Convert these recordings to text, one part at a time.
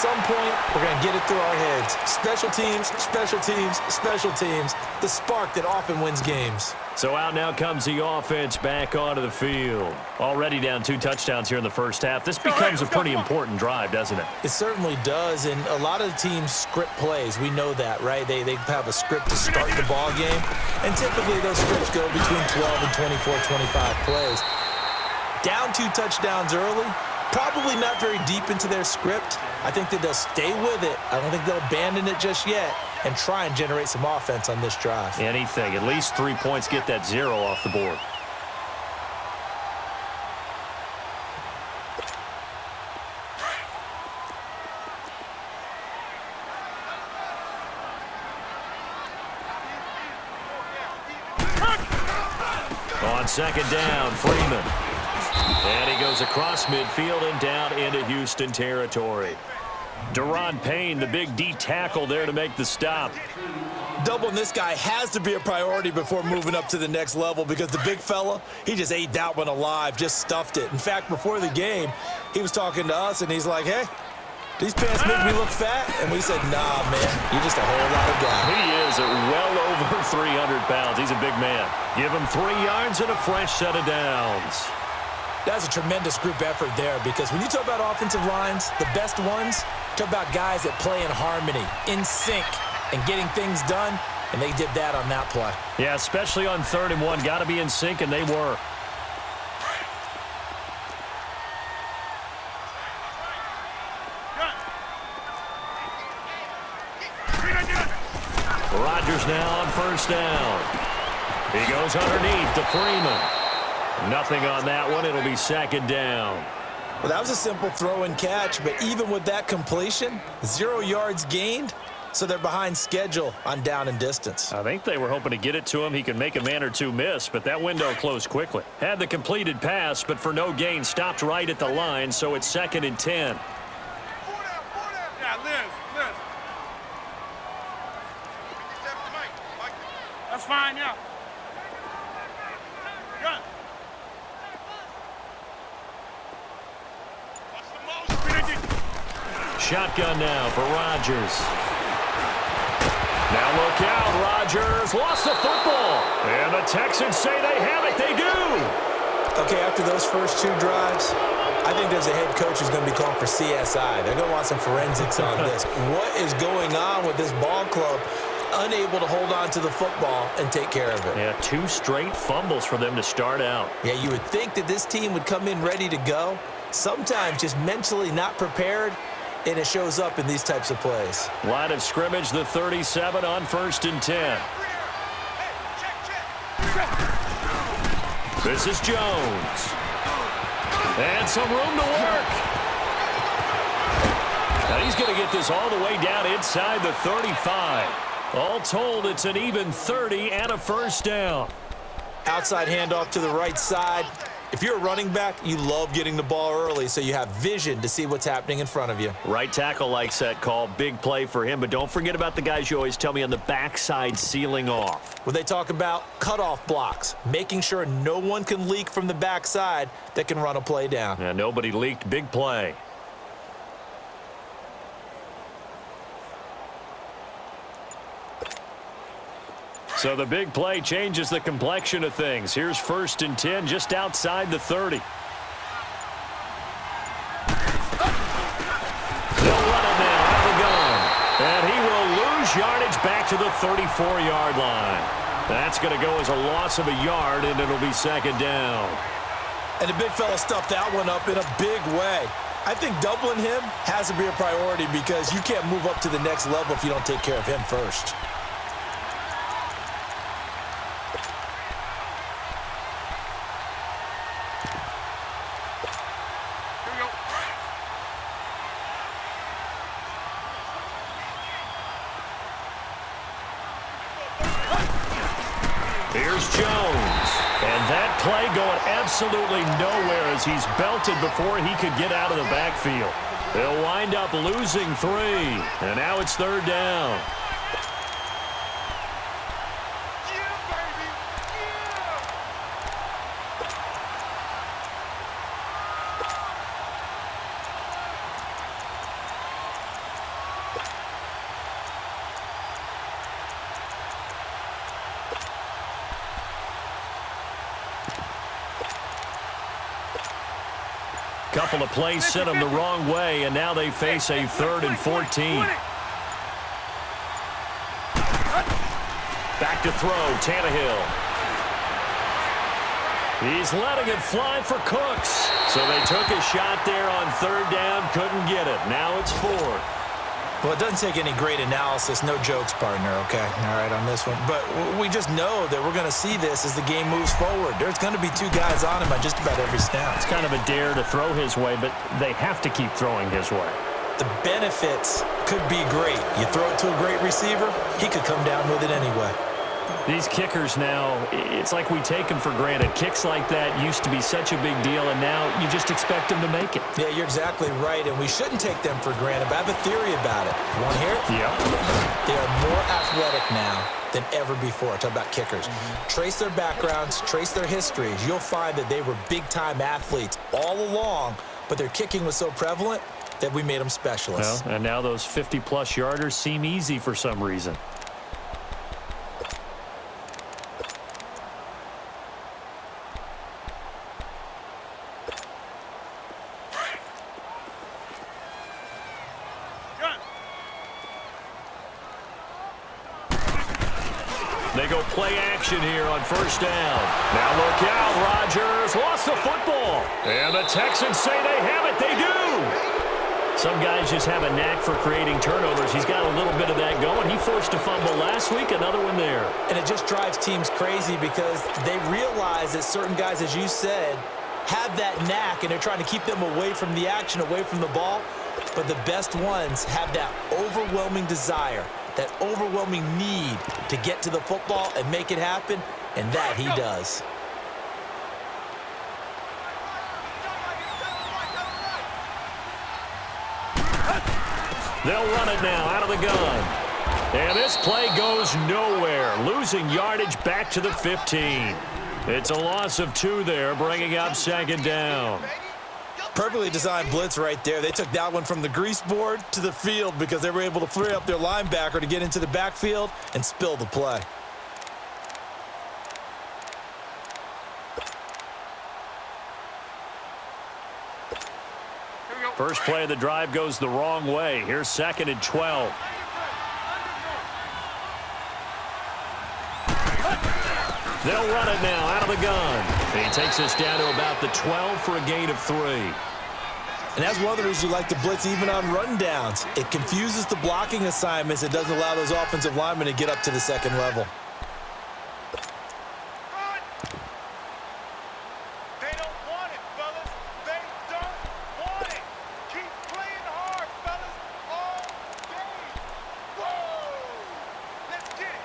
some point, we're going to get it through our heads. Special teams, special teams, special teams. The spark that often wins games. So out now comes the offense back onto the field. Already down 2 touchdowns here in the first half. This becomes a pretty important drive, doesn't it? It certainly does, and a lot of the teams script plays. We know that, right? They have a script to start the ball game, and typically those scripts go between 12 and 24, 25 plays. Down 2 touchdowns early, probably not very deep into their script. I think that they'll stay with it. I don't think they'll abandon it just yet and try and generate some offense on this drive. Anything. At least 3 points, get that 0 off the board. On second down, Freeman. And he goes across midfield and down into Houston territory. Deron Payne, the big D tackle there to make the stop. Doubling this guy has to be a priority before moving up to the next level because the big fella, he just ate that one alive, just stuffed it. In fact, before the game, he was talking to us, and he's like, hey, these pants make me look fat. And we said, nah, man, you're just a whole lot of guy. He is at well over 300 pounds. He's a big man. Give him 3 yards and a fresh set of downs. That's a tremendous group effort there because when you talk about offensive lines, the best ones, talk about guys that play in harmony, in sync, and getting things done, and they did that on that play. Yeah, especially on 3rd and 1. Got to be in sync, and they were. Rodgers now on 1st down. He goes underneath to Freeman. Nothing on that one. It'll be 2nd down. Well, that was a simple throw and catch, but even with that completion, 0 yards gained, so they're behind schedule on down and distance. I think they were hoping to get it to him. He could make a man or 2 miss, but that window closed quickly. Had the completed pass, but for no gain, stopped right at the line, so it's 2nd and 10. Yeah, Liz. That's fine, yeah. Good. Shotgun now for Rodgers. Now look out, Rodgers lost the football. And the Texans say they have it. They do. Okay, after those first 2 drives, I think there's a head coach who's going to be calling for CSI. They're going to want some forensics on this. What is going on with this ball club? Unable to hold on to the football and take care of it. Yeah, 2 straight fumbles for them to start out. Yeah, you would think that this team would come in ready to go. Sometimes just mentally not prepared, and it shows up in these types of plays. Line of scrimmage, the 37 on 1st and 10. This is Jones. And some room to work. Now he's going to get this all the way down inside the 35. All told, it's an even 30 and a 1st down. Outside handoff to the right side. If you're a running back, you love getting the ball early so you have vision to see what's happening in front of you. Right tackle likes that call. Big play for him, but don't forget about the guys you always tell me on the backside sealing off. When they talk about cutoff blocks, making sure no one can leak from the backside that can run a play down. Yeah, nobody leaked. Big play. So the big play changes the complexion of things. Here's 1st and 10 just outside the 30. They'll run it now out of the gun. And he will lose yardage back to the 34-yard line. That's going to go as a loss of a yard, and it'll be 2nd down. And the big fella stuffed that one up in a big way. I think doubling him has to be a priority because you can't move up to the next level if you don't take care of him first. Here's Jones. And that play going absolutely nowhere as he's belted before he could get out of the backfield. They'll wind up losing 3. And now it's 3rd down. Couple of plays sent them the wrong way, and now they face a 3rd and 14. Back to throw, Tannehill. He's letting it fly for Cooks. So they took a shot there on 3rd down, couldn't get it. Now it's 4th. Well, it doesn't take any great analysis. No jokes, partner, okay? All right, on this one. But we just know that we're going to see this as the game moves forward. There's going to be 2 guys on him on just about every snap. It's kind of a dare to throw his way, but they have to keep throwing his way. The benefits could be great. You throw it to a great receiver, he could come down with it anyway. These kickers now, it's like we take them for granted. Kicks like that used to be such a big deal, and now you just expect them to make it. Yeah, you're exactly right, and we shouldn't take them for granted, but I have a theory about it. You want to hear it? Yeah. They are more athletic now than ever before. Talk about kickers. Trace their backgrounds, trace their histories. You'll find that they were big-time athletes all along, but their kicking was so prevalent that we made them specialists. Well, and now those 50-plus yarders seem easy for some reason. They go play action here on 1st down. Now look out, Rodgers lost the football. And the Texans say they have it. They do. Some guys just have a knack for creating turnovers. He's got a little bit of that going. He forced a fumble last week, another one there. And it just drives teams crazy because they realize that certain guys, as you said, have that knack, and they're trying to keep them away from the action, away from the ball. But the best ones have that overwhelming desire, that overwhelming need to get to the football and make it happen, and that he does. They'll run it now out of the gun. And this play goes nowhere, losing yardage back to the 15. It's a loss of 2 there, bringing up 2nd down. Perfectly designed blitz right there. They took that one from the grease board to the field because they were able to free up their linebacker to get into the backfield and spill the play. First play of the drive goes the wrong way. Here's 2nd and 12. They'll run it now out of the gun. And he takes us down to about the 12 for a gain of 3. And that's one of the reasons you like to blitz even on rundowns. It confuses the blocking assignments. It doesn't allow those offensive linemen to get up to the 2nd level. They don't want it, fellas. They don't want it. Keep playing hard, fellas, all game. Whoa! Let's get it.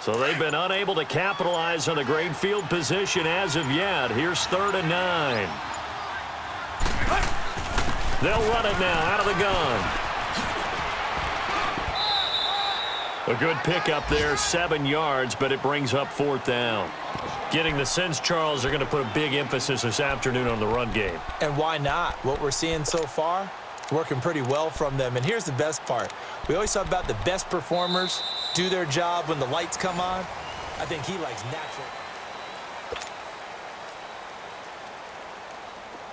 So they've been unable to capitalize on the great field position as of yet. Here's 3rd and 9. They'll run it now out of the gun. A good pickup there, 7 yards, but it brings up 4th down. Getting the sense, Charles, they're going to put a big emphasis this afternoon on the run game. And why not? What we're seeing so far, working pretty well from them. And here's the best part. We always talk about the best performers do their job when the lights come on. I think he likes natural.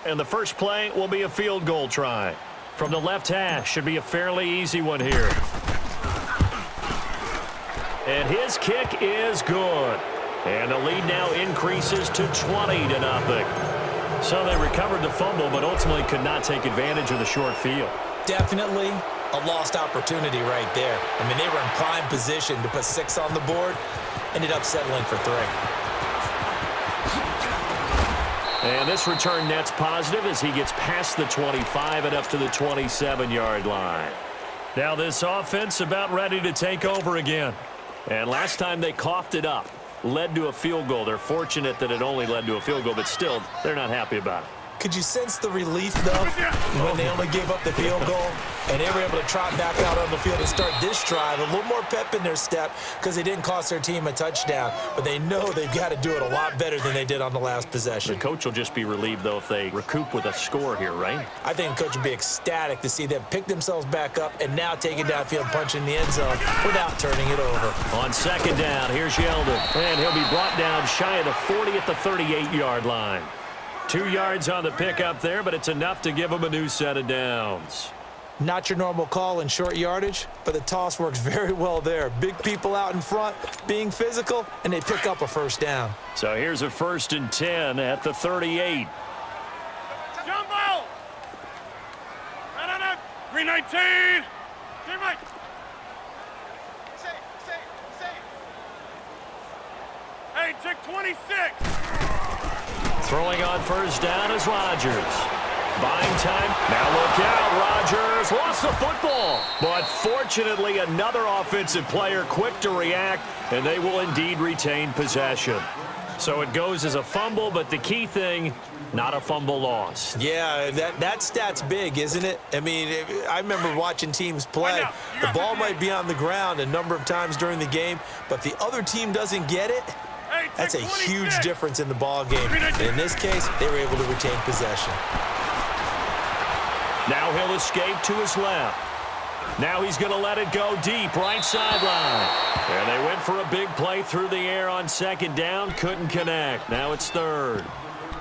And the first play will be a field goal try. From the left hash, should be a fairly easy one here. And his kick is good. And the lead now increases to 20-0. So they recovered the fumble, but ultimately could not take advantage of the short field. Definitely a lost opportunity right there. I mean, they were in prime position to put 6 on the board, ended up settling for 3. And this return net's positive as he gets past the 25 and up to the 27-yard line. Now this offense about ready to take over again. And last time they coughed it up, led to a field goal. They're fortunate that it only led to a field goal, but still, they're not happy about it. Could you sense the relief, though, when they only gave up the field goal and they were able to trot back out on the field and start this drive? A little more pep in their step because they didn't cost their team a touchdown, but they know they've got to do it a lot better than they did on the last possession. The coach will just be relieved, though, if they recoup with a score here, right? I think the coach would be ecstatic to see them pick themselves back up and now take it downfield, punch in the end zone without turning it over. On second down, here's Yeldon, and he'll be brought down shy of the 40 at the 38-yard line. 2 yards on the pickup there, but it's enough to give them a new set of downs. Not your normal call in short yardage, but the toss works very well there. Big people out in front, being physical, and they pick up a first down. So here's a 1st and 10 at the 38. Jumbo! No. 319! Team right! Hey, check 26! Throwing on first down is Rodgers. Buying time. Now look out. Rodgers lost the football. But fortunately, another offensive player quick to react, and they will indeed retain possession. So it goes as a fumble, but the key thing, not a fumble loss. Yeah, that stat's big, isn't it? I mean, I remember watching teams play. The ball might be on the ground a number of times during the game, but if the other team doesn't get it, that's a huge difference in the ball game. And in this case, they were able to retain possession. Now he'll escape to his left. Now he's going to let it go deep, right sideline. And they went for a big play through the air on second down, couldn't connect. Now it's third.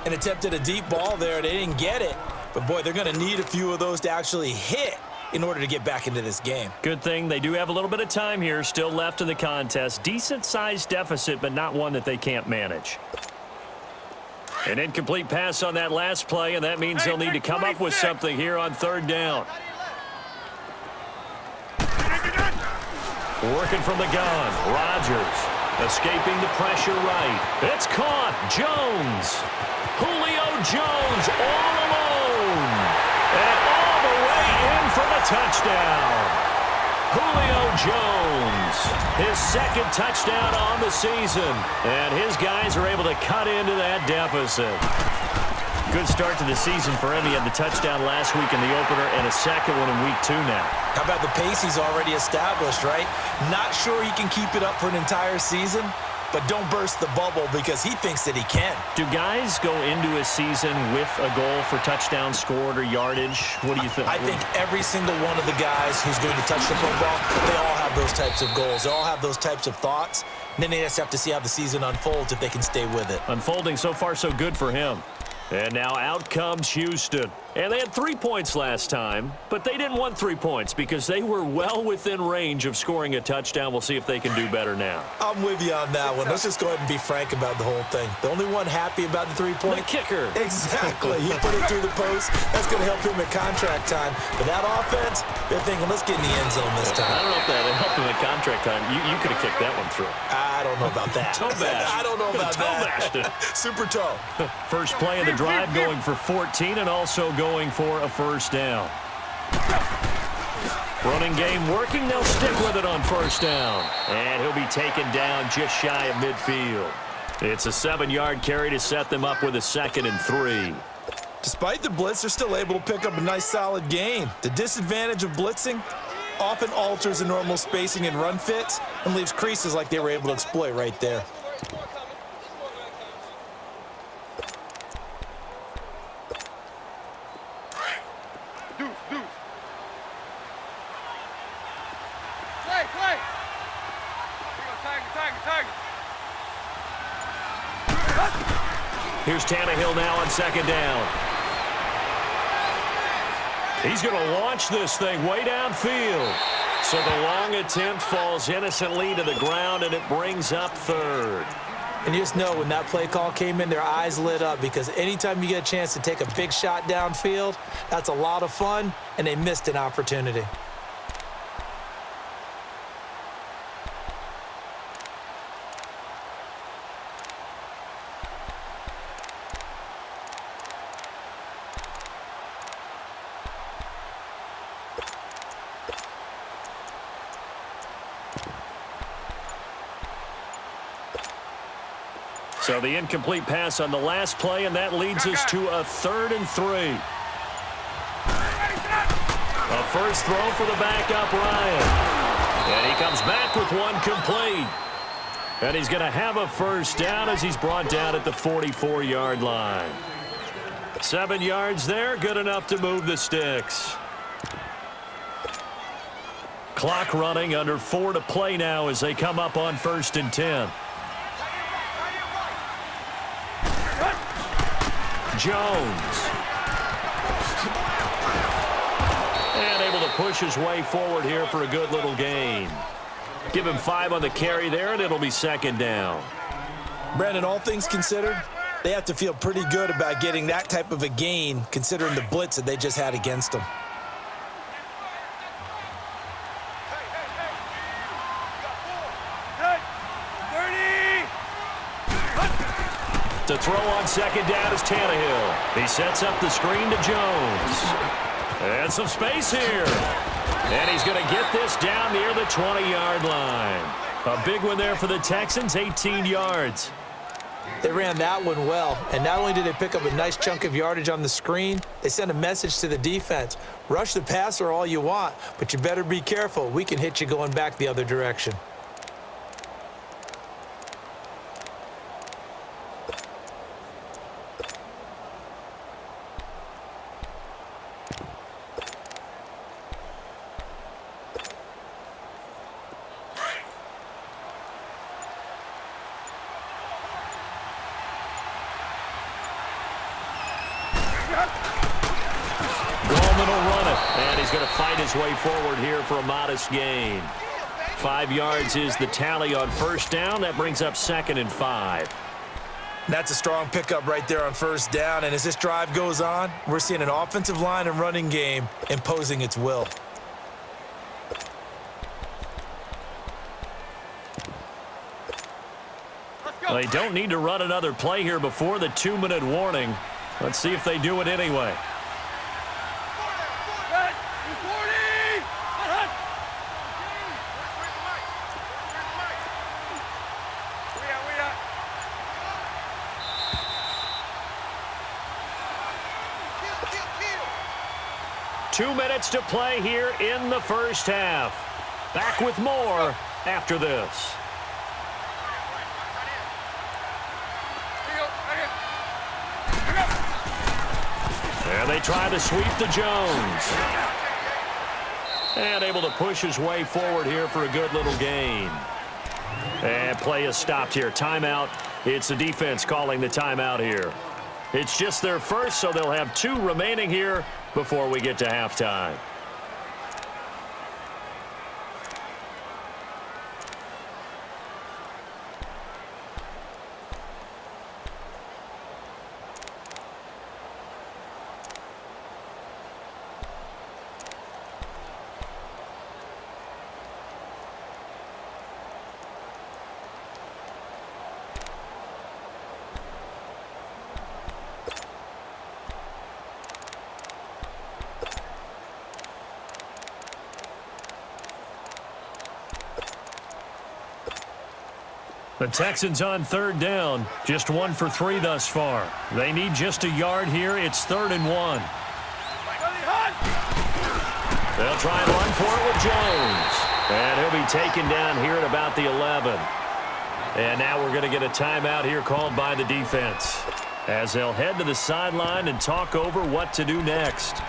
And attempted a deep ball there. They didn't get it. But, boy, they're going to need a few of those to actually hit in order to get back into this game. Good thing they do have a little bit of time here still left in the contest. Decent-sized deficit, but not one that they can't manage. An incomplete pass on that last play, and that means they'll need to come up with something here on third down. Working from the gun, Rodgers escaping the pressure right. It's caught. Jones. Julio Jones all alone. And all the way in for the touchdown. Julio Jones, his second touchdown on the season. And his guys are able to cut into that deficit. Good start to the season for him. He had the touchdown last week in the opener and a second one in week 2 now. How about the pace he's already established, right? Not sure he can keep it up for an entire season, but don't burst the bubble because he thinks that he can. Do guys go into a season with a goal for touchdown scored or yardage? What do you think? I think every single one of the guys who's going to touch the football, they all have those types of goals. They all have those types of thoughts. And then they just have to see how the season unfolds if they can stay with it. Unfolding so far so good for him. And now out comes Houston. And they had 3 points last time, but they didn't want 3 points because they were well within range of scoring a touchdown. We'll see if they can do better now. I'm with you on that one. Let's just go ahead and be frank about the whole thing. The only one happy about the 3-point? The kicker. Exactly. He put it through the post. That's going to help him at contract time. But that offense, they're thinking, let's get in the end zone this time. I don't know if that helped him at contract time. You could have kicked that one through. I don't know about that. Toe bash. I don't know about toe bashed it. Super toe. First play of the drive going for 14 and also going for a first down. Running game working. They'll stick with it on first down. And he'll be taken down just shy of midfield. It's a 7-yard carry to set them up with a 2nd and 3. Despite the blitz, they're still able to pick up a nice solid gain. The disadvantage of blitzing often alters the normal spacing and run fits and leaves creases like they were able to exploit right there. Play! Tiger! Here's Tannehill now on second down. He's going to launch this thing way downfield. So the long attempt falls innocently to the ground, and it brings up third. And you just know when that play call came in, their eyes lit up because anytime you get a chance to take a big shot downfield, that's a lot of fun, and they missed an opportunity. So the incomplete pass on the last play, and that leads us to a 3rd and 3. A first throw for the backup, Ryan. And he comes back with one complete. And he's going to have a first down as he's brought down at the 44-yard line. 7 yards there, good enough to move the sticks. Clock running, under 4 to play now as they come up on 1st and 10. Jones. And able to push his way forward here for a good little gain. Give him 5 on the carry there, and it'll be 2nd down. Brandon, all things considered, they have to feel pretty good about getting that type of a gain considering the blitz that they just had against them. To throw on 2nd down is Tannehill. He sets up the screen to Jones. And some space here. And he's going to get this down near the 20-yard line. A big one there for the Texans, 18 yards. They ran that one well, and not only did they pick up a nice chunk of yardage on the screen, they sent a message to the defense. Rush the passer all you want, but you better be careful. We can hit you going back the other direction. Goldman will run it, and he's going to fight his way forward here for a modest gain. 5 yards is the tally on 1st down. That brings up 2nd and 5. That's a strong pickup right there on 1st down, and as this drive goes on, we're seeing an offensive line and running game imposing its will. They don't need to run another play here before the 2-minute warning. Let's see if they do it anyway. Two minutes to play here in the first half. Back with more after this. And they try to sweep to Jones. And able to push his way forward here for a good little gain. And play is stopped here. Timeout. It's the defense calling the timeout here. It's just their first, so they'll have 2 remaining here before we get to halftime. The Texans on 3rd down, just 1 for 3 thus far. They need just a yard here. It's 3rd and 1. They'll try and run for it with Jones. And he'll be taken down here at about the 11. And now we're going to get a timeout here called by the defense, as they'll head to the sideline and talk over what to do next.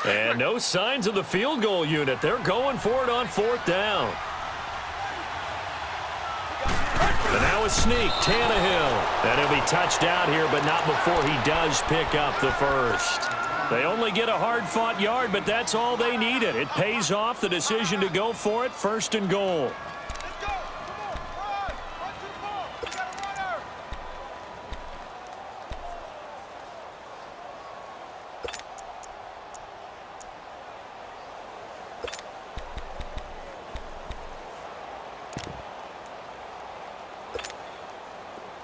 And no signs of the field goal unit. They're going for it on 4th down. And now a sneak, Tannehill. And he'll be touched out here, but not before he does pick up the first. They only get a hard-fought yard, but that's all they needed. It pays off the decision to go for it, 1st and goal.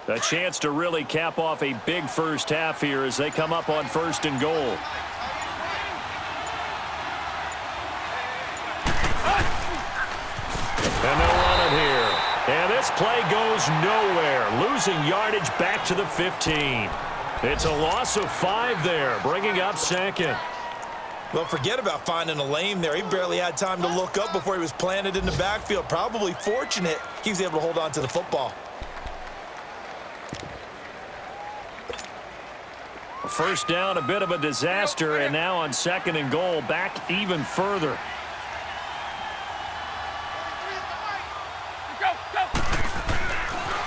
A chance to really cap off a big first half here as they come up on 1st and goal. And they'll run it here. And this play goes nowhere, losing yardage back to the 15. It's a loss of 5 there, bringing up 2nd. Well, forget about finding a lane there. He barely had time to look up before he was planted in the backfield. Probably fortunate he was able to hold on to the football. First down, a bit of a disaster, and now on 2nd and goal, back even further.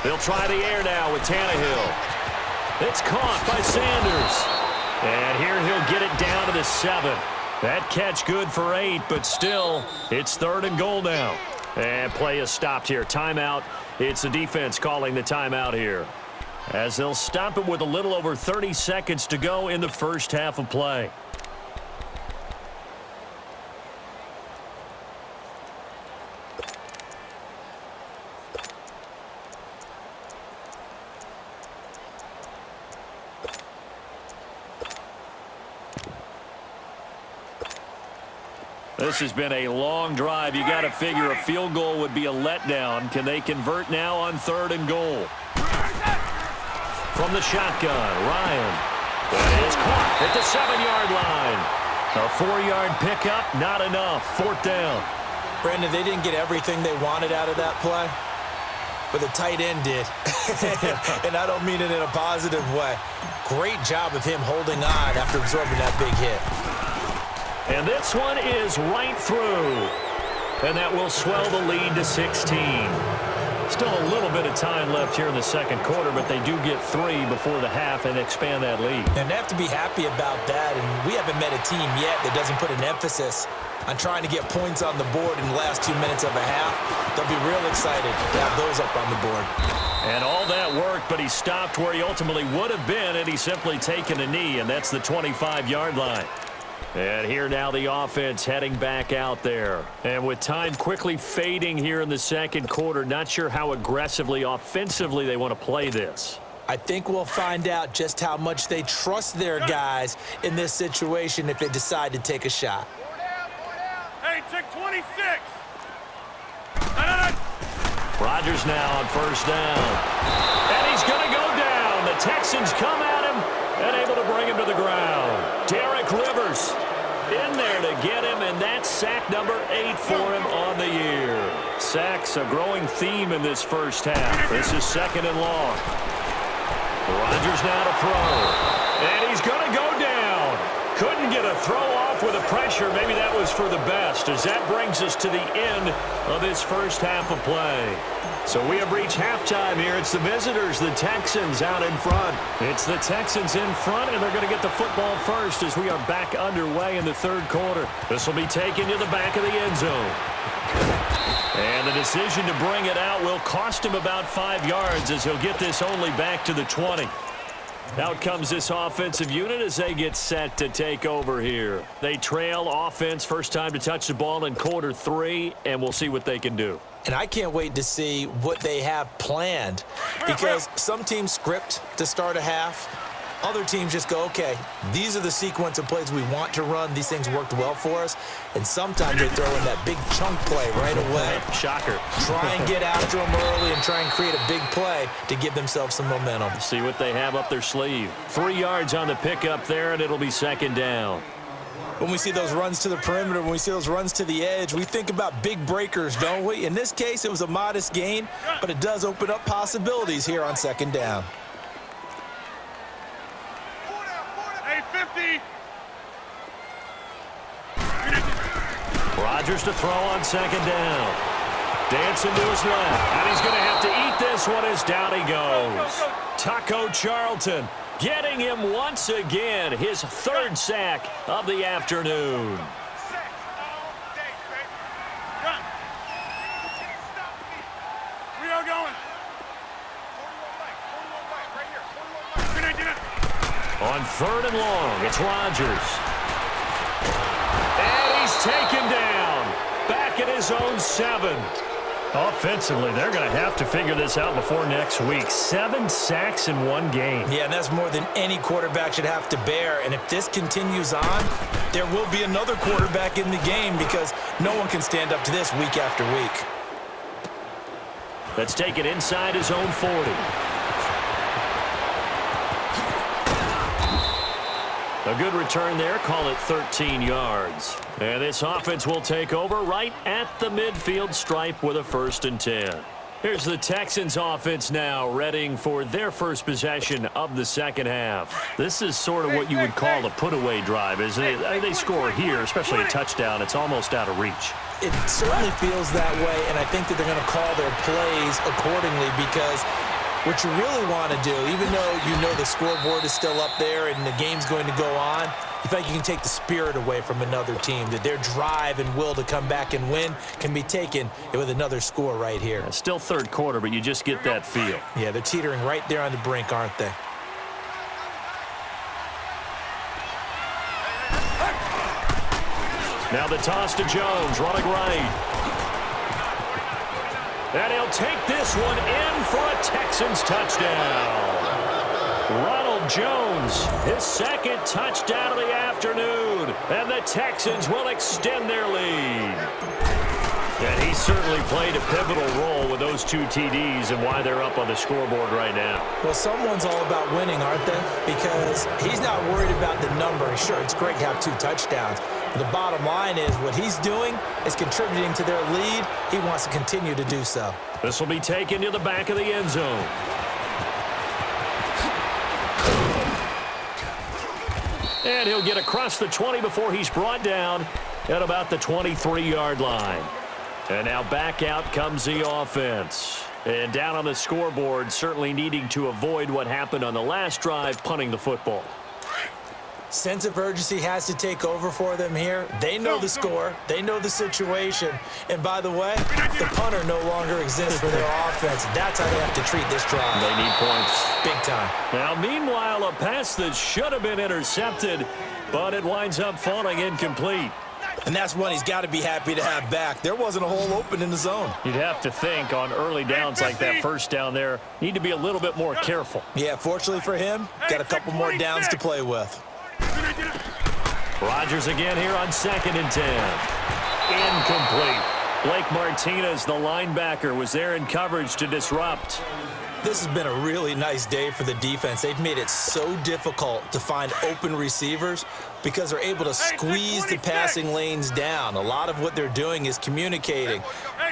They'll try the air now with Tannehill. It's caught by Sanders. And here he'll get it down to the 7. That catch good for 8, but still, it's 3rd and goal now. And play is stopped here. Timeout. It's the defense calling the timeout here, as they'll stop it with a little over 30 seconds to go in the first half of play. This has been a long drive. You got to figure a field goal would be a letdown. Can they convert now on 3rd and goal? From the shotgun, Ryan. That is caught at the 7-yard line. A 4-yard pickup, not enough. 4th down. Brandon, they didn't get everything they wanted out of that play, but the tight end did. And I don't mean it in a positive way. Great job of him holding on after absorbing that big hit. And this one is right through. And that will swell the lead to 16. Still a little bit of time left here in the 2nd quarter, but they do get 3 before the half and expand that lead. And they have to be happy about that. And we haven't met a team yet that doesn't put an emphasis on trying to get points on the board in the last 2 minutes of a half. They'll be real excited to have those up on the board. And all that worked, but he stopped where he ultimately would have been, and he's simply taken a knee, and that's the 25-yard line. And here now the offense heading back out there. And with time quickly fading here in the 2nd quarter, not sure how aggressively, offensively they want to play this. I think we'll find out just how much they trust their guys in this situation if they decide to take a shot. Hey, check 26. Rodgers now on 1st down. And he's going to go down. The Texans come at him and able to bring him to the ground. Derek Rivers in there to get him, and that's sack number 8 for him on the year. Sacks a growing theme in this first half. This is 2nd and long. Rodgers now to throw. And he's going to go down. Couldn't get a throw off with the pressure. Maybe that was for the best, as that brings us to the end of this first half of play. So we have reached halftime here. It's the visitors, the Texans, out in front. It's the Texans in front, and they're going to get the football first as we are back underway in the 3rd quarter. This will be taken to the back of the end zone. And the decision to bring it out will cost him about 5 yards, as he'll get this only back to the 20. Out comes this offensive unit as they get set to take over here. They trail offense, first time to touch the ball in quarter 3, and we'll see what they can do. And I can't wait to see what they have planned, because some teams script to start a half. Other teams just go, okay, these are the sequence of plays we want to run. These things worked well for us. And sometimes they throw in that big chunk play right away. Shocker. Try and get after them early and try and create a big play to give themselves some momentum. See what they have up their sleeve. 3 yards on the pickup there, and it'll be 2nd down. When we see those runs to the perimeter, when we see those runs to the edge, we think about big breakers, don't we? In this case, it was a modest gain, but it does open up possibilities here on 2nd down. Hey, 50. Rodgers to throw on 2nd down. Dancing to his left, and he's going to have to eat this one as down he goes. Taco Charlton getting him once again, his 3rd sack of the afternoon. Sacks all day, baby. Run. Stop me. We are going. 41 right. Right here. 41 On 3rd and long, it's Rodgers. And he's taken down back at his own 7. Offensively, they're going to have to figure this out before next week. 7 sacks in one game. Yeah, and that's more than any quarterback should have to bear. And if this continues on, there will be another quarterback in the game because no one can stand up to this week after week. Let's take it inside his own 40. A good return there. Call it 13 yards. And this offense will take over right at the midfield stripe with a 1st and 10. Here's the Texans offense now, readying for their first possession of the second half. This is sort of what you would call a put-away drive, isn't it? They score here, especially a touchdown. It's almost out of reach. It certainly feels that way, and I think that they're going to call their plays accordingly because what you really want to do, even though you know the scoreboard is still up there and the game's going to go on, you feel like you can take the spirit away from another team, that their drive and will to come back and win can be taken with another score right here. Still third quarter, but you just get that feel. Yeah, they're teetering right there on the brink, aren't they? Now the toss to Jones, running right. And he'll take this one in for a Texans touchdown. Ronald Jones, his second touchdown of the afternoon. And the Texans will extend their lead. And he certainly played a pivotal role with those 2 TDs and why they're up on the scoreboard right now. Well, someone's all about winning, aren't they? Because he's not worried about the number. Sure, it's great to have 2 touchdowns. But the bottom line is what he's doing is contributing to their lead. He wants to continue to do so. This will be taken to the back of the end zone. And he'll get across the 20 before he's brought down at about the 23-yard line. And now back out comes the offense. And down on the scoreboard, certainly needing to avoid what happened on the last drive, punting the football. Sense of urgency has to take over for them here. They know the score. They know the situation. And by the way, the punter no longer exists for their offense. That's how they have to treat this drive. They need points. Big time. Now, meanwhile, a pass that should have been intercepted, but it winds up falling incomplete. And that's one he's got to be happy to have back. There wasn't a hole open in the zone. You'd have to think on early downs like that first down there, need to be a little bit more careful. Yeah, fortunately for him, got a couple more downs to play with. Rodgers again here on 2nd and 10. Incomplete. Blake Martinez, the linebacker, was there in coverage to disrupt. This has been a really nice day for the defense. They've made it so difficult to find open receivers because they're able to squeeze the passing lanes down. A lot of what they're doing is communicating.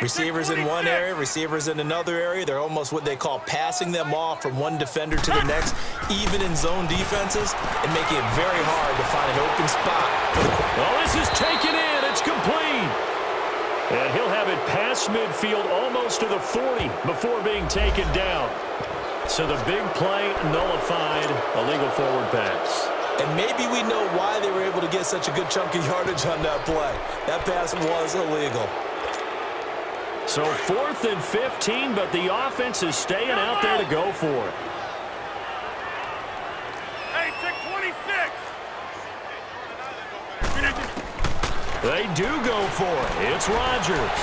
Receivers in one area, receivers in another area. They're almost what they call passing them off from one defender to the next, even in zone defenses, and making it very hard to find an open spot. Well, this is taken in. It's complete. And he'll have it past midfield almost to the 40 before being taken down. So the big play nullified, a legal forward pass. And maybe we know why they were able to get such a good chunk of yardage on that play. That pass was illegal. So 4th and 15, but the offense is staying out there to go for it. Hey, check 26. They do go for it. It's Rodgers.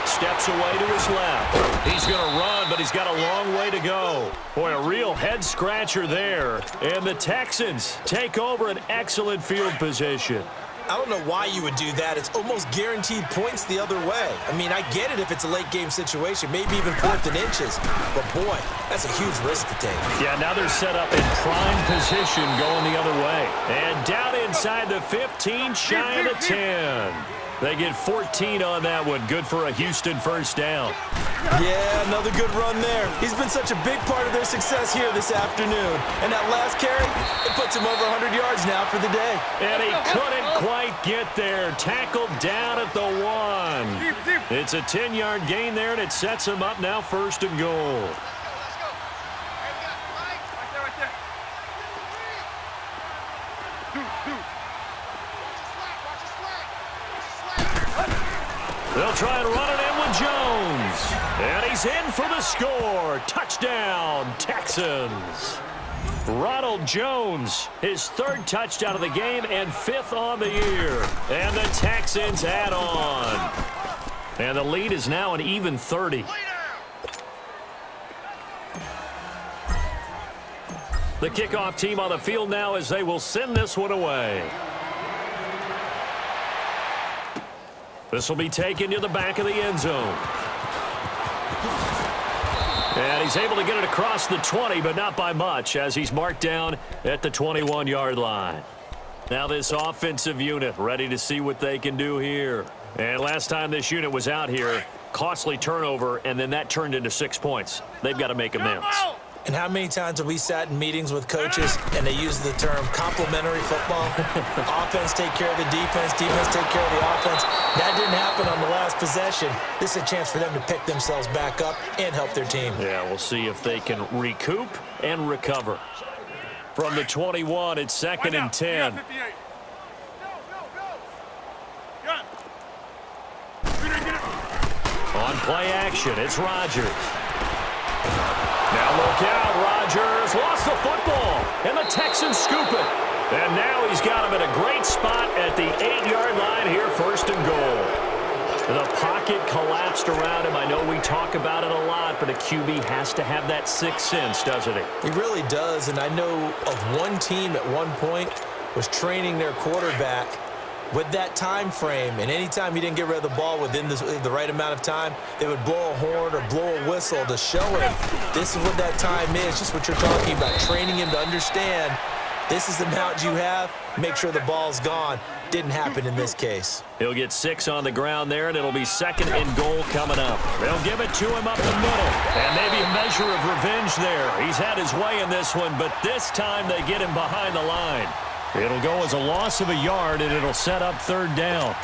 Steps away to his left. He's going to run, but he's got a long way to go. Boy, a real head-scratcher there. And the Texans take over an excellent field position. I don't know why you would do that. It's almost guaranteed points the other way. I mean, I get it if it's a late-game situation, maybe even 4th and inches. But, boy, that's a huge risk to take. Yeah, now they're set up in prime position going the other way. And down inside the 15, shy of the 10. They get 14 on that one. Good for a Houston first down. Yeah, another good run there. He's been such a big part of their success here this afternoon. And that last carry, it puts him over 100 yards now for the day. And he couldn't quite get there. Tackled down at the 1. It's a 10-yard gain there, and it sets him up now 1st and goal. They'll try and run it in with Jones. And he's in for the score. Touchdown, Texans. Ronald Jones, his 3rd touchdown of the game and 5th on the year. And the Texans add on. And the lead is now an even 30. The kickoff team on the field now as they will send this one away. This will be taken to the back of the end zone. And he's able to get it across the 20, but not by much, as he's marked down at the 21-yard line. Now this offensive unit ready to see what they can do here. And last time this unit was out here, costly turnover, and then that turned into 6 points. They've got to make amends. And how many times have we sat in meetings with coaches and they use the term complementary football? Offense take care of the defense, defense take care of the offense. That didn't happen on the last possession. This is a chance for them to pick themselves back up and help their team. Yeah, we'll see if they can recoup and recover. From the 21, it's 2nd and 10. On play action, it's Rodgers. Now look out, Rodgers lost the football, and the Texans scoop it. And now he's got him at a great spot at the 8-yard line here, 1st and goal. The pocket collapsed around him. I know we talk about it a lot, but a QB has to have that sixth sense, doesn't he? He really does, and I know of one team at one point was training their quarterback with that time frame, and anytime he didn't get rid of the ball within the right amount of time, they would blow a horn or blow a whistle to show him this is what that time is, just what you're talking about, training him to understand this is the amount you have, make sure the ball's gone. Didn't happen in this case. He'll get 6 on the ground there, and it'll be 2nd and goal coming up. They'll give it to him up the middle, and maybe a measure of revenge there. He's had his way in this one, but this time they get him behind the line. It'll go as a loss of a yard, and it'll set up 3rd down.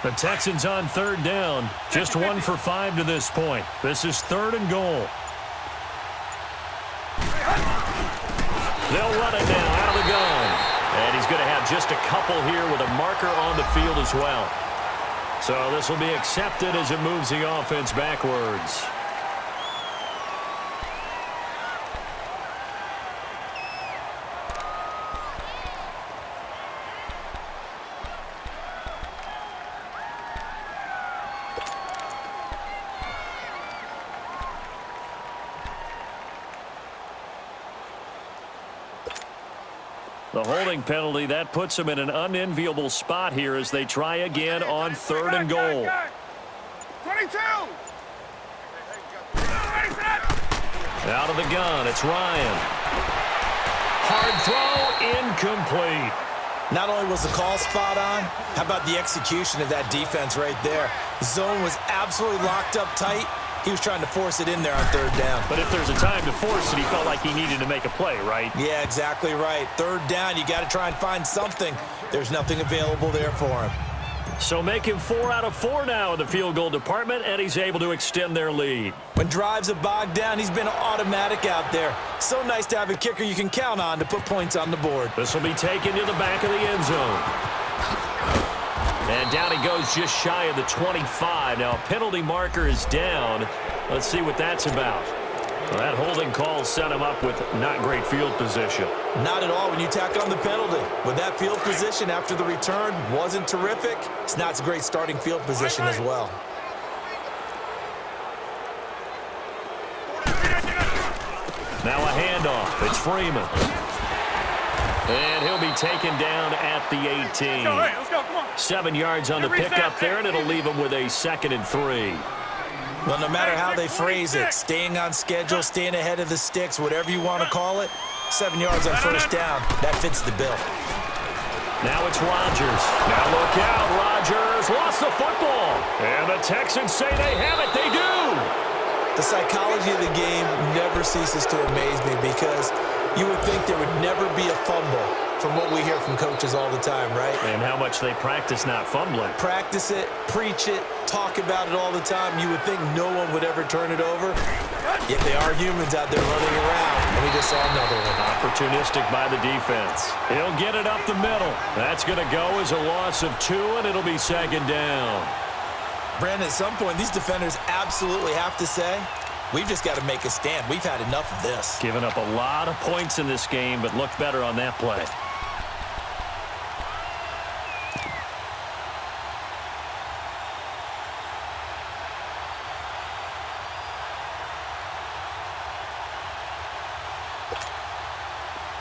The Texans on 3rd down. Just 1 for 5 to this point. This is 3rd and goal. They'll run it now out of the gun. And he's going to have just a couple here with a marker on the field as well. So this will be accepted as it moves the offense backwards. The holding penalty, that puts them in an unenviable spot here as they try again on 3rd and goal. 22! Out of the gun, it's Ryan. Hard throw, incomplete. Not only was the call spot on, how about the execution of that defense right there? The zone was absolutely locked up tight. He was trying to force it in there on 3rd down. But if there's a time to force it, he felt like he needed to make a play, right? Yeah, exactly right. 3rd down, you got to try and find something. There's nothing available there for him. So make him 4 out of 4 now in the field goal department, and he's able to extend their lead. When drives are bogged down, he's been automatic out there. So nice to have a kicker you can count on to put points on the board. This will be taken to the back of the end zone. And down he goes just shy of the 25. Now, a penalty marker is down. Let's see what that's about. Well, that holding call set him up with not great field position. Not at all when you tack on the penalty. With that field position after the return wasn't terrific, it's not a great starting field position as well. Now a handoff. It's Freeman. And he'll be taken down at the 18. Let's go, come on. 7 yards on the pickup there, and it'll leave him with a 2nd and 3. Well, no matter how they phrase it, staying on schedule, staying ahead of the sticks, whatever you want to call it, 7 yards on 1st down, that fits the bill. Now it's Rodgers. Now look out, Rodgers lost the football. And the Texans say they have it. They do. The psychology of the game never ceases to amaze me because you would think there would never be a fumble from what we hear from coaches all the time, right? And how much they practice not fumbling. Practice it, preach it, talk about it all the time. You would think no one would ever turn it over. Yet they are humans out there running around, and we just saw another one. Opportunistic by the defense. He'll get it up the middle. That's going to go as a loss of 2, and it'll be second down. Brandon, at some point, these defenders absolutely have to say, we've just got to make a stand. We've had enough of this. Giving up a lot of points in this game, but looked better on that play.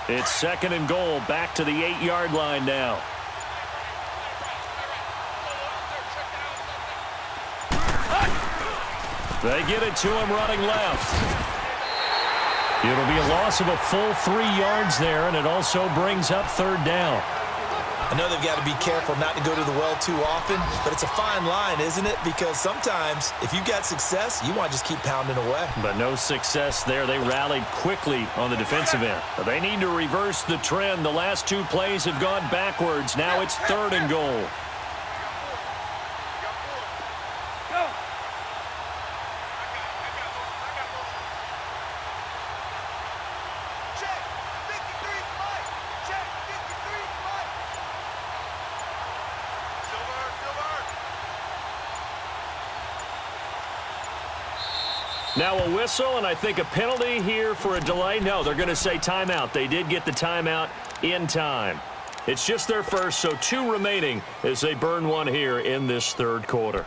It's second and goal, back to the 8-yard line now. They get it to him running left. It'll be a loss of a full 3 yards there, and it also brings up third down. I know they've got to be careful not to go to the well too often, but it's a fine line, isn't it? Because sometimes, if you've got success, you want to just keep pounding away. But no success there. They rallied quickly on the defensive end. They need to reverse the trend. The last 2 plays have gone backwards. Now it's third and goal. Now a whistle, and I think a penalty here for a delay. No, they're going to say timeout. They did get the timeout in time. It's just their first, so 2 remaining as they burn 1 here in this third quarter.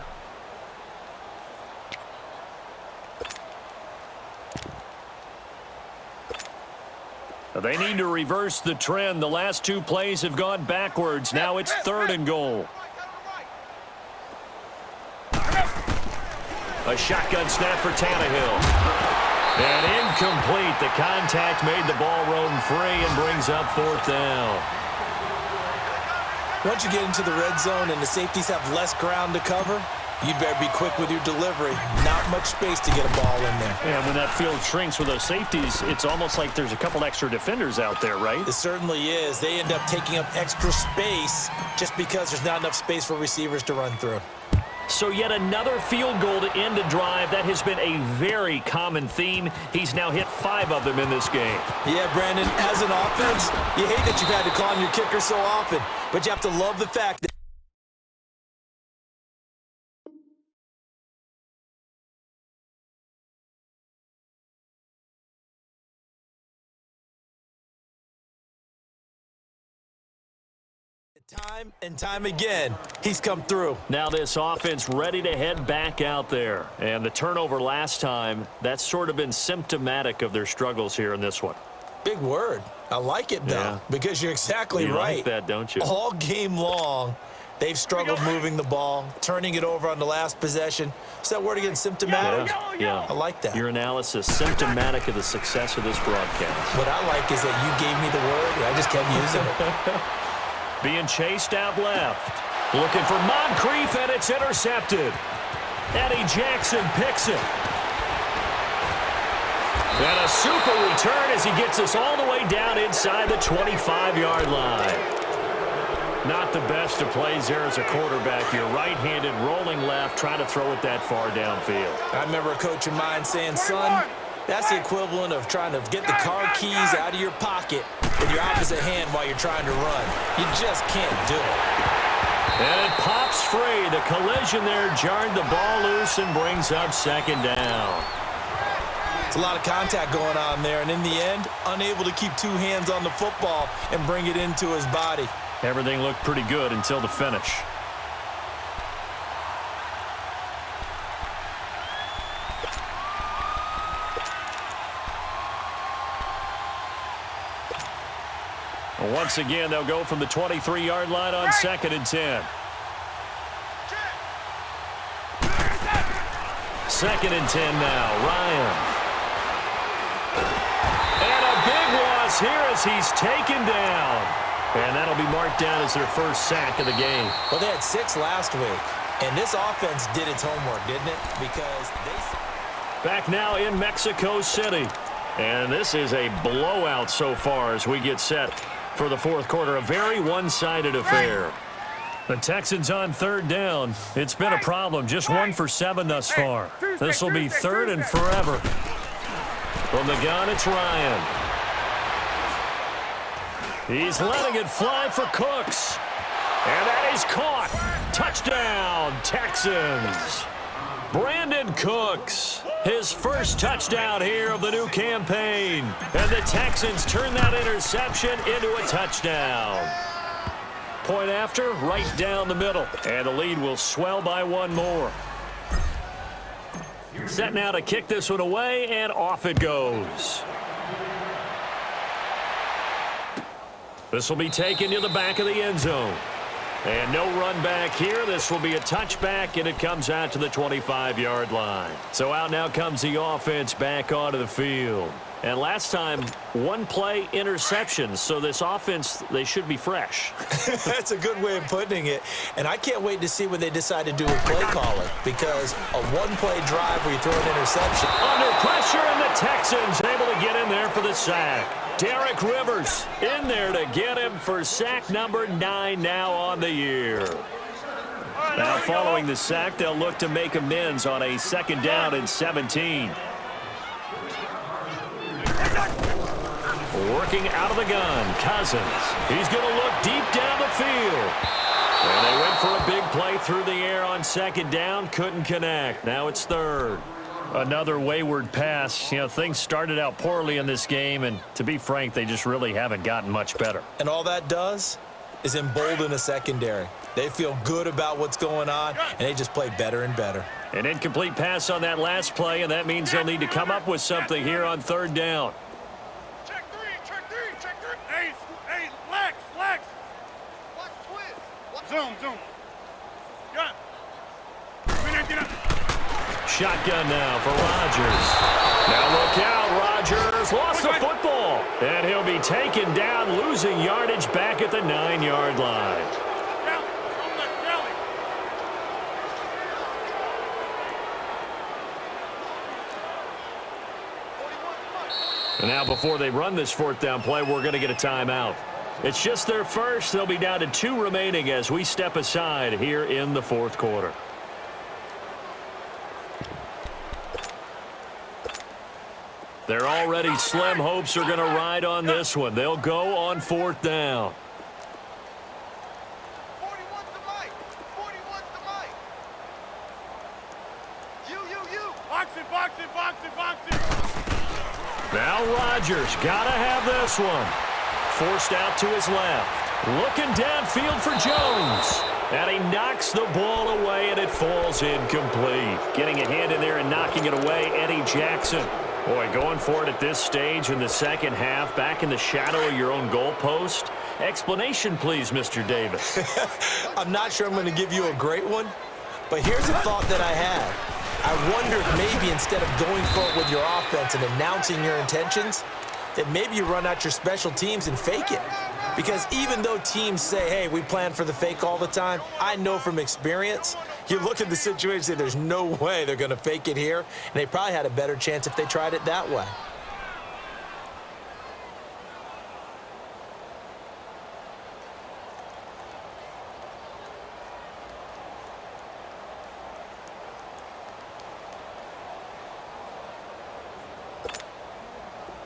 They need to reverse the trend. The last 2 plays have gone backwards. Now it's third and goal. A shotgun snap for Tannehill. And incomplete. The contact made the ball roam free and brings up fourth down. Once you get into the red zone and the safeties have less ground to cover, you'd better be quick with your delivery. Not much space to get a ball in there. And when that field shrinks with those safeties, it's almost like there's a couple extra defenders out there, right? It certainly is. They end up taking up extra space just because there's not enough space for receivers to run through. So yet another field goal to end a drive. That has been a very common theme. He's now hit 5 of them in this game. Yeah, Brandon, as an offense, you hate that you've had to call on your kicker so often, but you have to love the fact that time and time again, he's come through. Now this offense ready to head back out there. And the turnover last time, that's sort of been symptomatic of their struggles here in this one. Big word. I like it, though, because you're exactly right. You like that, don't you? All game long, they've struggled moving the ball, turning it over on the last possession. Is that word again, symptomatic? Yeah. I like that. Your analysis, symptomatic of the success of this broadcast. What I like is that you gave me the word, and I just kept using it. Being chased out left. Looking for Moncrief, and it's intercepted. Eddie Jackson picks it. And a super return as he gets us all the way down inside the 25-yard line. Not the best of plays there as a quarterback. You're right-handed, rolling left, trying to throw it that far downfield. I remember a coach of mine saying, son, that's the equivalent of trying to get the car keys out of your pocket with your opposite hand while you're trying to run. You just can't do it. And it pops free. The collision there jarred the ball loose and brings up second down. It's a lot of contact going on there, and in the end, unable to keep 2 hands on the football and bring it into his body. Everything looked pretty good until the finish. Once again, they'll go from the 23-yard line on second and 10. Second and 10 now. Ryan. And a big loss here as he's taken down. And that'll be marked down as their first sack of the game. Well, they had 6 last week. And this offense did its homework, didn't it? Because they... Back now in Mexico City. And this is a blowout so far as we get set for the fourth quarter. A very one-sided affair. The Texans on third down. It's been a problem. Just 1 for 7 thus far. This will be third and forever. From the gun, it's Ryan. He's letting it fly for Cooks. And that is caught. Touchdown, Texans. Brandon Cooks, his first touchdown here of the new campaign. And the Texans turn that interception into a touchdown. Point after, right down the middle. And the lead will swell by 1 more. Set now to kick this one away, and off it goes. This will be taken to the back of the end zone. And no run back here. This will be a touchback, and it comes out to the 25-yard line. So out now comes the offense back onto the field. And last time, 1-play interception. So this offense, they should be fresh. That's a good way of putting it. And I can't wait to see what they decide to do with play calling, because a 1-play drive where you throw an interception. Under pressure, and the Texans able to get in there for the sack. Derek Rivers in there to get him for sack number 9 now on the year. Now following the sack, they'll look to make amends on a 2nd down and 17. Working out of the gun, Cousins. He's going to look deep down the field. And they went for a big play through the air on 2nd down. Couldn't connect. Now it's 3rd. Another wayward pass. You know, things started out poorly in this game, and to be frank, they just really haven't gotten much better. And all that does is embolden a secondary. They feel good about what's going on, and they just play better and better. An incomplete pass on that last play, and that means they'll need to come up with something here on 3rd down. Check three. Hey, Lex. Watch twist. Zoom. Got it. Shotgun now for Rodgers. Now look out, Rodgers lost the football. And he'll be taken down, losing yardage back at the 9-yard line. And now before they run this 4th down play, we're going to get a timeout. It's just their first. They'll be down to 2 remaining as we step aside here in the 4th quarter. Their already slim hopes are going to ride on this one. They'll go on 4th down. 41's the mic. You. Box it. Now Rodgers got to have this one. Forced out to his left. Looking downfield for Jones. And he knocks the ball away, and it falls incomplete. Getting a hand in there and knocking it away, Eddie Jackson. Boy, going for it at this stage in the 2nd half, back in the shadow of your own goalpost. Explanation, please, Mr. Davis. I'm not sure I'm going to give you a great one, but here's a thought that I had. I wonder if maybe instead of going for it with your offense and announcing your intentions, that maybe you run out your special teams and fake it. Because even though teams say, hey, we plan for the fake all the time, I know from experience, you look at the situation and say there's no way they're going to fake it here, and they probably had a better chance if they tried it that way.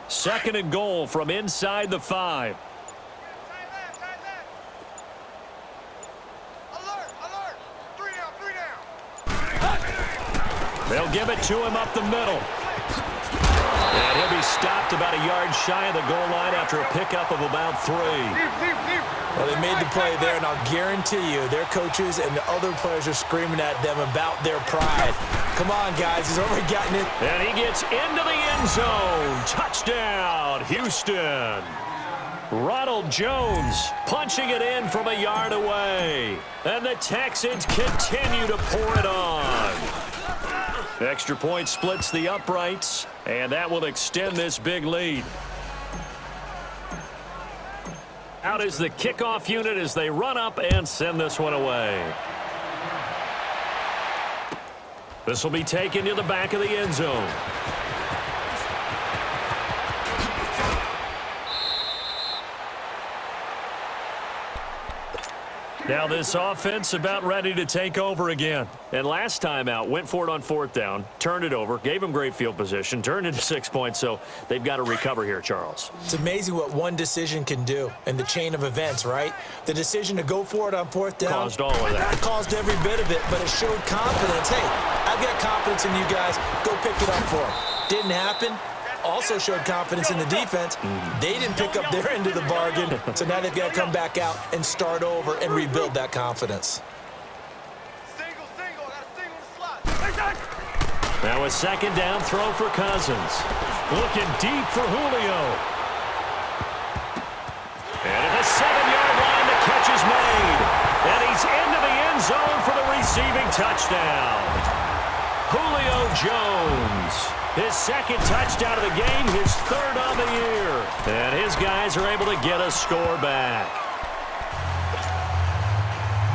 Second and goal from inside the 5. Alert. 3 down. They'll give it to him up the middle. And he'll be stopped about a yard shy of the goal line after a pickup of about 3. Well, they made the play there, and I'll guarantee you their coaches and the other players are screaming at them about their pride. Come on, guys. He's already gotten it. And he gets into the end zone. Touchdown, Houston. Ronald Jones punching it in from a yard away. And the Texans continue to pour it on. Extra point splits the uprights, and that will extend this big lead. Out is the kickoff unit as they run up and send this one away. This will be taken to the back of the end zone. Now this offense about ready to take over again. And last time out, went for it on 4th down, turned it over, gave them great field position, turned into 6 points, so they've got to recover here, Charles. It's amazing what one decision can do in the chain of events, right? The decision to go for it on 4th down. Caused all of that. Caused every bit of it, but it showed confidence. Hey, I've got confidence in you guys. Go pick it up for them. Didn't happen. Also showed confidence in the defense. They didn't pick up their end of the bargain, so now they've got to come back out and start over and rebuild that confidence. Single, got a single slot. Now a 2nd down throw for Cousins. Looking deep for Julio. And at the 7-yard line, the catch is made. And he's into the end zone for the receiving touchdown. Julio Jones. His 2nd touchdown of the game, his 3rd on the year. And his guys are able to get a score back.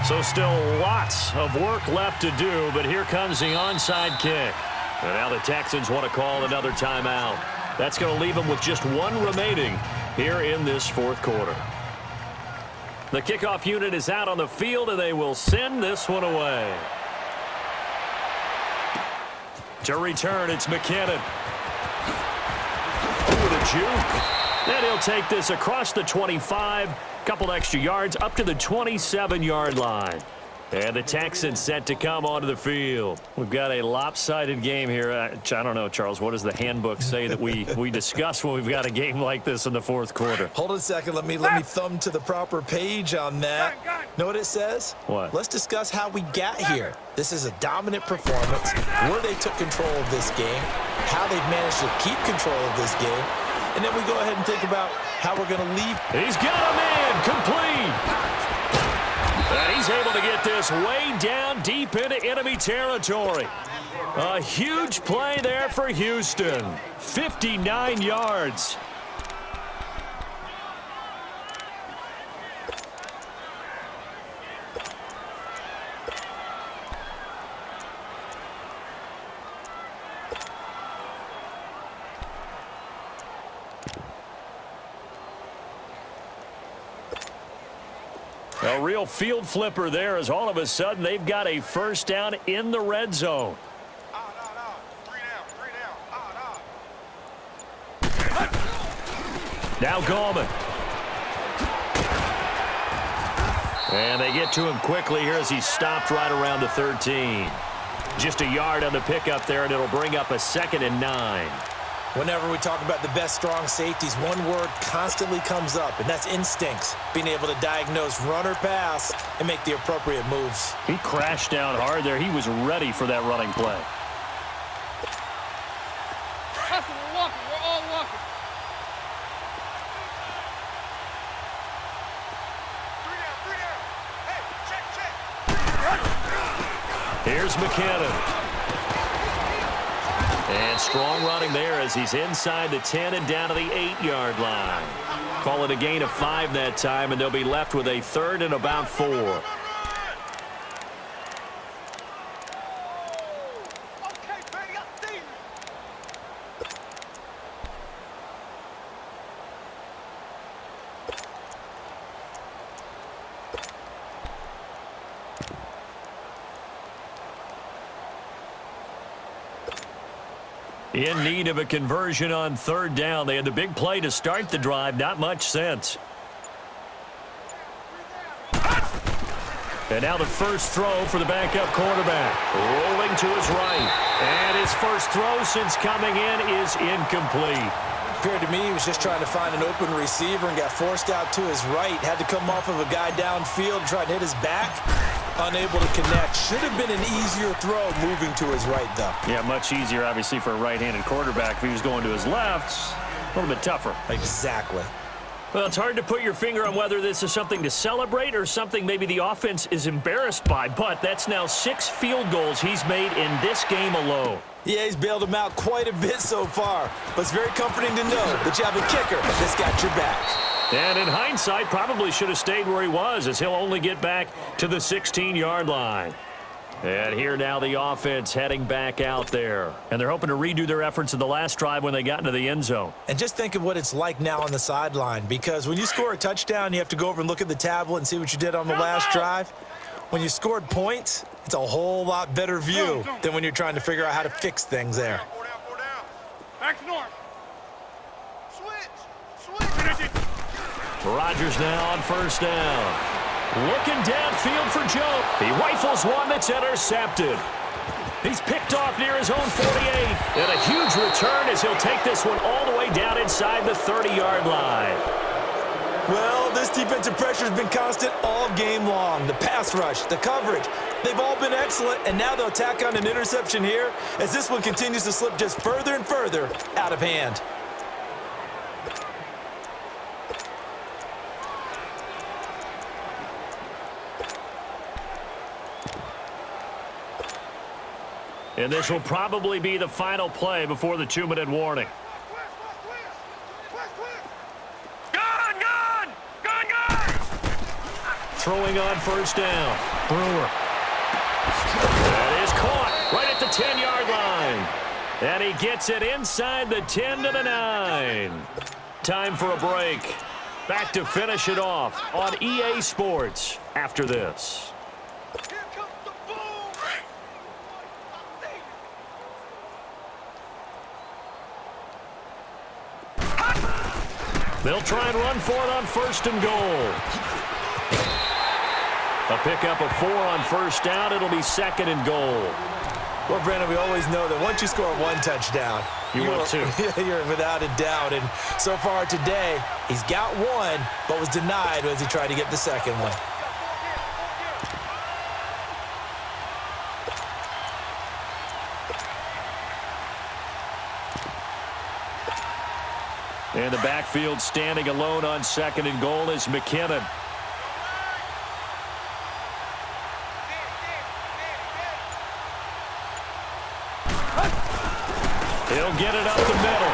So still lots of work left to do, but here comes the onside kick. And now the Texans want to call another timeout. That's going to leave them with just 1 remaining here in this 4th quarter. The kickoff unit is out on the field, and they will send this one away. To return, it's McKinnon. With a juke. And he'll take this across the 25. Couple extra yards up to the 27-yard line. And the Texans set to come onto the field. We've got a lopsided game here. I don't know, Charles, what does the handbook say that we discuss when we've got a game like this in the 4th quarter? Hold on a second. Let me thumb to the proper page on that. Know what it says? What? Let's discuss how we got here. This is a dominant performance, where they took control of this game, how they've managed to keep control of this game, and then we go ahead and think about how we're going to leave. He's got a man complete. And he's able to get this way down deep into enemy territory. A huge play there for Houston. 59 yards. A real field flipper there, as all of a sudden they've got a 1st down in the red zone. Now Gallman. And they get to him quickly here as he's stopped right around the 13. Just a yard on the pickup there, and it'll bring up a 2nd and 9. Whenever we talk about the best strong safeties, one word constantly comes up, and that's instincts. Being able to diagnose run or pass and make the appropriate moves. He crashed down hard there. He was ready for that running play. Hustle, we're walking. We're all walking. 3 down. Hey, check. Here's McKinnon. And strong running there as he's inside the 10 and down to the 8-yard line. Call it a gain of 5 that time, and they'll be left with a 3rd and about 4. Okay, baby, I see you. In need of a conversion on 3rd down. They had the big play to start the drive. Not much sense. And now the first throw for the backup quarterback. Rolling to his right. And his first throw since coming in is incomplete. Appeared to me he was just trying to find an open receiver and got forced out to his right. Had to come off of a guy downfield and try to hit his back. Unable to connect. Should have been an easier throw moving to his right, though. Yeah, much easier, obviously, for a right-handed quarterback. If he was going to his left, a little bit tougher. Exactly. Well, it's hard to put your finger on whether this is something to celebrate or something maybe the offense is embarrassed by, but that's now 6 field goals he's made in this game alone. Yeah, he's bailed him out quite a bit so far, but it's very comforting to know that you have a kicker that's got your back. And in hindsight, probably should have stayed where he was, as he'll only get back to the 16-yard line. And here now the offense heading back out there. And they're hoping to redo their efforts in the last drive when they got into the end zone. And just think of what it's like now on the sideline, because when you score a touchdown, you have to go over and look at the tablet and see what you did on the last drive. When you scored points, it's a whole lot better view than when you're trying to figure out how to fix things there. Back to north. Switch. Rodgers now on first down. Looking downfield for Joe. He rifles one that's intercepted. He's picked off near his own 48. And a huge return as he'll take this one all the way down inside the 30-yard line. Well, this defensive pressure has been constant all game long. The pass rush, the coverage, they've all been excellent, and now they'll tack on an interception here as this one continues to slip just further and further out of hand. And this will probably be the final play before the 2-minute warning. Gone! Throwing on first down. Brewer. That is caught right at the 10-yard line. And he gets it inside the 10 to the 9. Time for a break. Back to finish it off on EA Sports after this. Here comes the boom! They'll try and run for it on first and goal. A pickup of 4 on first down. It'll be second and goal. Well, Brandon, we always know that once you score one touchdown, want two. You're without a doubt. And so far today, he's got one, but was denied as he tried to get the second one. And the backfield standing alone on second and goal is McKinnon. He'll get it up the middle.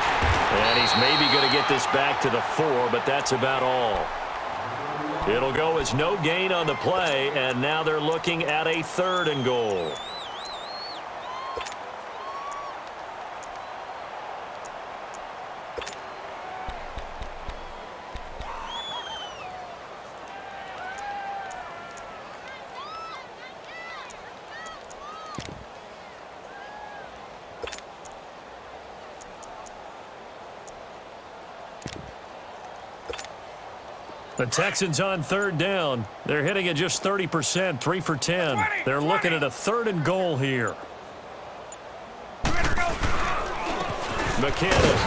And he's maybe going to get this back to the 4, but that's about all. It'll go as no gain on the play, and now they're looking at a 3rd and goal. The Texans on 3rd down. They're hitting at just 30%, 3 for 10. They're looking at a 3rd and goal here. McKinnon.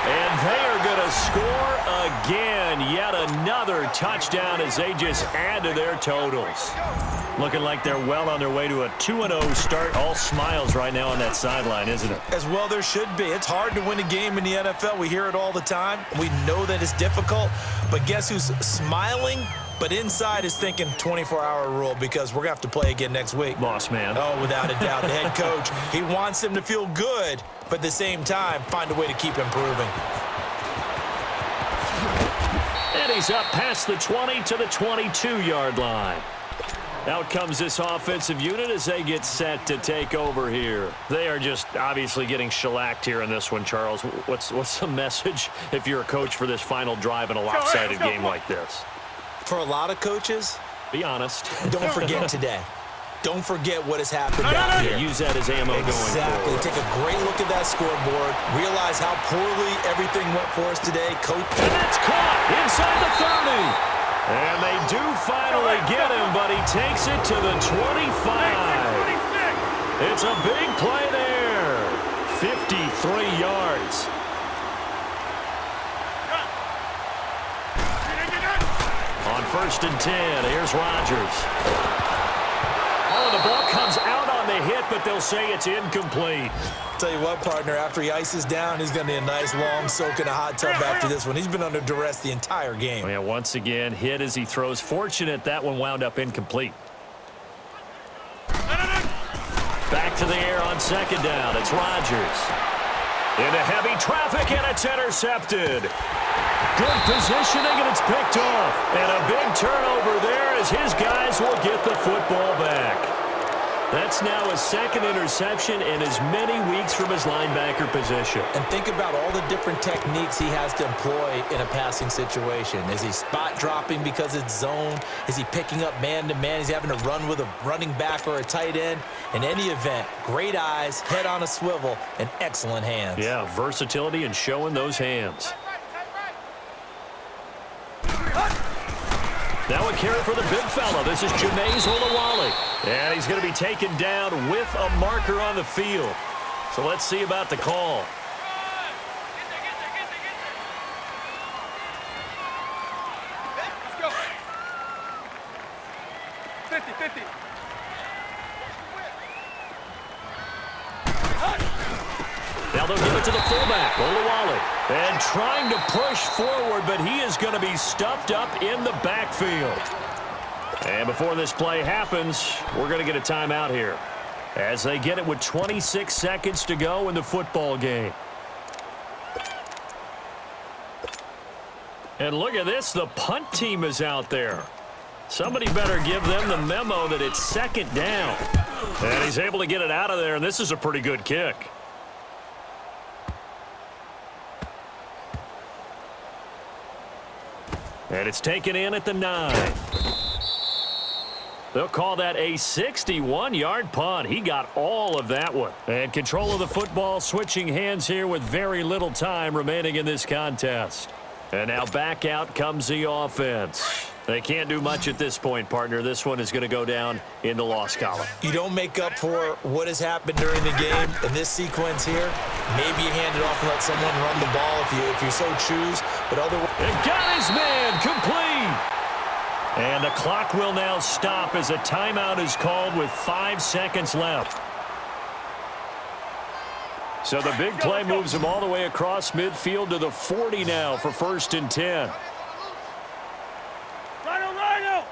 And they are going to score again. Yet another touchdown as they just add to their totals. Looking like they're well on their way to a 2-0 start. All smiles right now on that sideline, isn't it? As well there should be. It's hard to win a game in the NFL. We hear it all the time. We know that it's difficult. But guess who's smiling? But inside is thinking 24-hour rule because we're going to have to play again next week. Boss man. Oh, without a doubt. The head coach, he wants them to feel good, but at the same time, find a way to keep improving. And he's up past the 20 to the 22-yard line. Out comes this offensive unit as they get set to take over here. They are just obviously getting shellacked here in this one, Charles. What's the message if you're a coach for this final drive in a lopsided game like this? For a lot of coaches, be honest. Don't forget today. Don't forget what has happened out here. Use that as ammo going forward. Exactly. Take a great look at that scoreboard. Realize how poorly everything went for us today. Coach. And that's caught inside the 30. And they do finally get him, but he takes it to the 25. It's a big play there. 53 yards. On 1st and 10, here's Rodgers. Oh, the ball comes out on the hit, but they'll say it's incomplete. Tell you what, partner, after he ices down, he's going to need a nice long soak in a hot tub after this one. He's been under duress the entire game. Oh, yeah, once again, hit as he throws. Fortunate that one wound up incomplete. Back to the air on 2nd down. It's Rodgers. Into heavy traffic, and it's intercepted. Good positioning, and it's picked off. And a big turnover there as his guys will get the football back. That's now his second interception in as many weeks from his linebacker position. And think about all the different techniques he has to employ in a passing situation. Is he spot dropping because it's zone? Is he picking up man-to-man? Is he having to run with a running back or a tight end? In any event, great eyes, head on a swivel, and excellent hands. Yeah, versatility and showing those hands. Now a carry for the big fella. This is Jameis Olawale. And he's going to be taken down with a marker on the field. So let's see about the call. Let's go. 50-50. Now they'll give it to the fullback, Olawale. And trying to push forward, but he is going to be stuffed up in the backfield. And before this play happens, we're going to get a timeout here, as they get it with 26 seconds to go in the football game. And look at this, the punt team is out there. Somebody better give them the memo that it's second down. And he's able to get it out of there, and this is a pretty good kick. And it's taken in at the 9. They'll call that a 61-yard punt. He got all of that one. And control of the football, switching hands here with very little time remaining in this contest. And now back out comes the offense. They can't do much at this point, partner. This one is going to go down in the loss column. You don't make up for what has happened during the game in this sequence here. Maybe you hand it off and let someone run the ball if you so choose. But otherwise, And got his man complete. And the clock will now stop as a timeout is called with 5 seconds left. So the big play moves him all the way across midfield to the 40 now for 1st and 10. Rhino!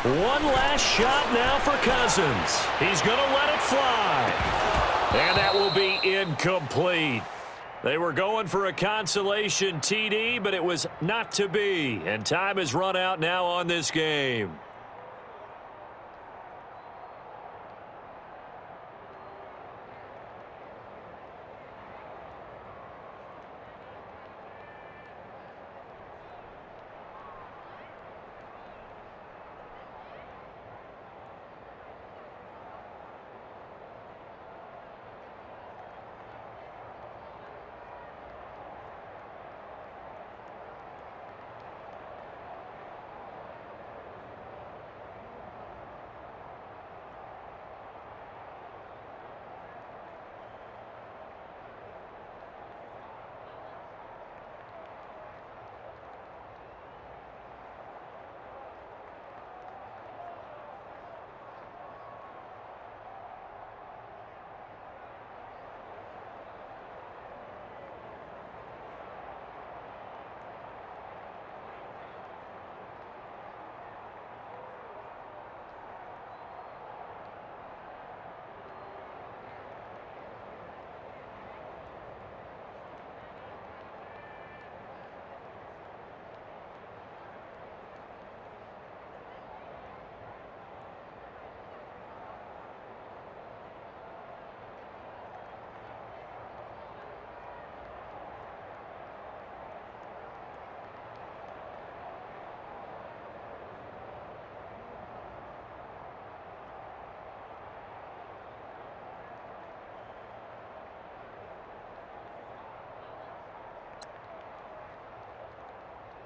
One last shot now for Cousins. He's going to let it fly. And that will be incomplete. They were going for a consolation TD, but it was not to be. And time has run out now on this game.